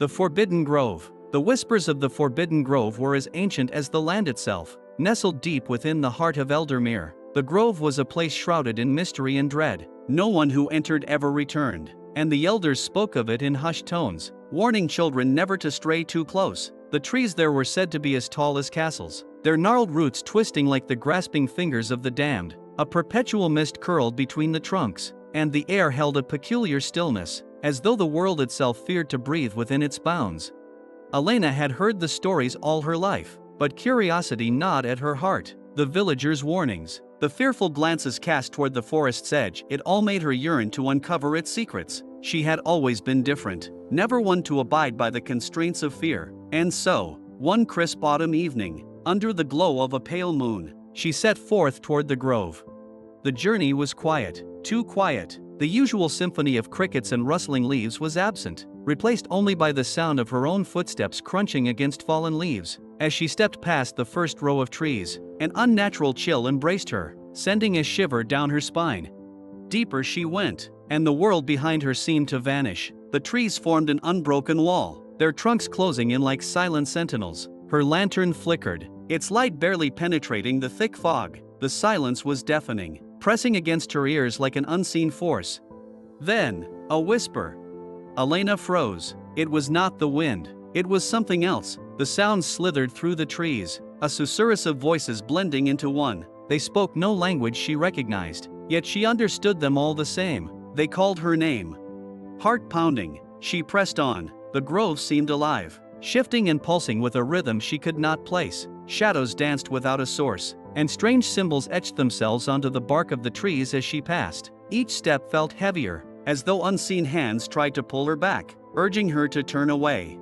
The Forbidden Grove. The whispers of the Forbidden Grove were as ancient as the land itself. Nestled deep within the heart of Eldermere, the grove was a place shrouded in mystery and dread. No one who entered ever returned, and the elders spoke of it in hushed tones, warning children never to stray too close. The trees there were said to be as tall as castles, their gnarled roots twisting like the grasping fingers of the damned. A perpetual mist curled between the trunks, and the air held a peculiar stillness, as though the world itself feared to breathe within its bounds. Elena had heard the stories all her life, but curiosity gnawed at her heart. The villagers' warnings, the fearful glances cast toward the forest's edge, it all made her yearn to uncover its secrets. She had always been different, never one to abide by the constraints of fear. And so, one crisp autumn evening, under the glow of a pale moon, she set forth toward the grove. The journey was quiet, too quiet. The usual symphony of crickets and rustling leaves was absent, replaced only by the sound of her own footsteps crunching against fallen leaves. As she stepped past the first row of trees, an unnatural chill embraced her, sending a shiver down her spine. Deeper she went, and the world behind her seemed to vanish. The trees formed an unbroken wall, their trunks closing in like silent sentinels. Her lantern flickered, its light barely penetrating the thick fog. The silence was deafening, pressing against her ears like an unseen force. Then, a whisper. Elena froze. It was not the wind, it was something else. The sounds slithered through the trees, a susurrus of voices blending into one. They spoke no language she recognized, yet she understood them all the same. They called her name. Heart pounding, she pressed on. The grove seemed alive, shifting and pulsing with a rhythm she could not place. Shadows danced without a source, and strange symbols etched themselves onto the bark of the trees as she passed. Each step felt heavier, as though unseen hands tried to pull her back, urging her to turn away.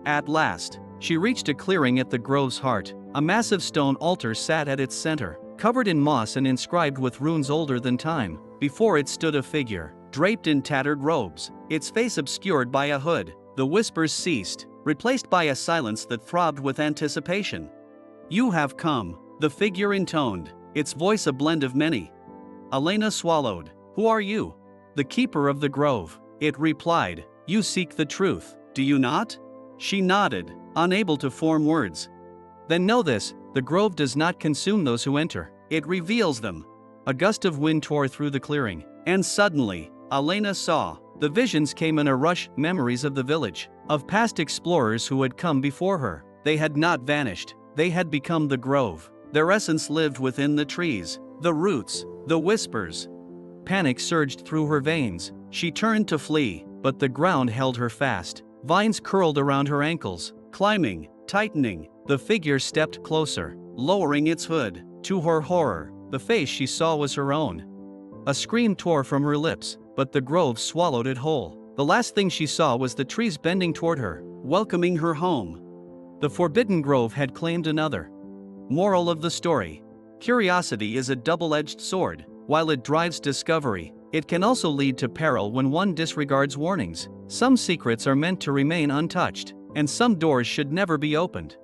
At last, she reached a clearing at the grove's heart. A massive stone altar sat at its center, covered in moss and inscribed with runes older than time. Before it stood a figure, draped in tattered robes, its face obscured by a hood. The whispers ceased, replaced by a silence that throbbed with anticipation. "You have come," the figure intoned, its voice a blend of many. Elena swallowed. "Who are you?" "The keeper of the grove," it replied. "You seek the truth, do you not?" She nodded, unable to form words. "Then know this, the grove does not consume those who enter, it reveals them." A gust of wind tore through the clearing, and suddenly, Elena saw. The visions came in a rush, memories of the village, of past explorers who had come before her. They had not vanished, they had become the grove. Their essence lived within the trees, the roots, the whispers. Panic surged through her veins. She turned to flee, but the ground held her fast. Vines curled around her ankles, climbing, tightening. The figure stepped closer, lowering its hood. To her horror, the face she saw was her own. A scream tore from her lips, but the grove swallowed it whole. The last thing she saw was the trees bending toward her, welcoming her home. The Forbidden Grove had claimed another. Moral of the story: curiosity is a double-edged sword. While it drives discovery, it can also lead to peril when one disregards warnings. Some secrets are meant to remain untouched, and some doors should never be opened.